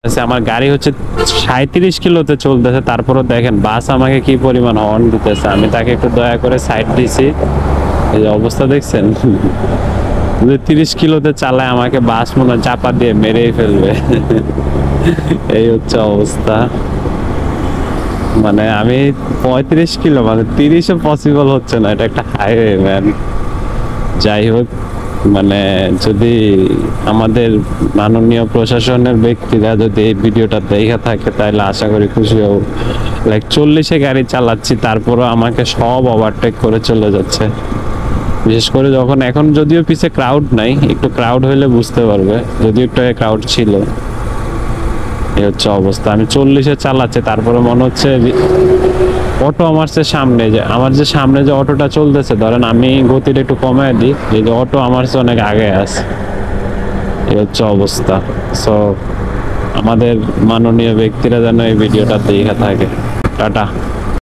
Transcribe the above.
আমার গাড়ি হচ্ছে 37 কিলোতে চলতেছে, তারপরও দেখেন বাস আমাকে কি পরিমাণ হর্ন দিতেছে। আমি তাকে একটু দয়া করে সাইড দিছি, এই যে অবস্থা দেখছেন। 30 কিলোতে চালায় আমাকে বাস মনে হয় চাপা দিয়ে মেরেই ফেলবে। এই হচ্ছে অবস্থা। মানে আমি 35 কিলো, মানে 30ও পসিবল হচ্ছে না, এটা একটা হাইওয়ে ম্যান। যাই হোক, মানে যদি আমাদের মাননীয় প্রশাসনের ব্যক্তিরা যদি এই ভিডিওটা দেখা থাকে তাহলে আশা করি খুশি হব। লাইক 40-এ গাড়ি চালাচ্ছি, তারপরও আমাকে সব ওভারটেক করে চলে যাচ্ছে। বিশেষ করে যখন এখন যদিও পিছে ক্রাউড নাই, একটু ক্রাউড হইলে বুঝতে পারবে, যদিও একটু ক্রাউড ছিল। এই হচ্ছে অবস্থা। আমি 40-এ চালাচ্ছি, তারপরে মনে হচ্ছে অটো আমার সামনে, যে আমার যে সামনে যে অটোটা চলতেছে, ধরেন আমি গতিটা একটু কমায় দিই, যদি অটো আমার অনেক আগে আছে। এই হচ্ছে অবস্থা। সো আমাদের মাননীয় ব্যক্তিরা যেন এই ভিডিওটা দেখে থাকে। টাটা।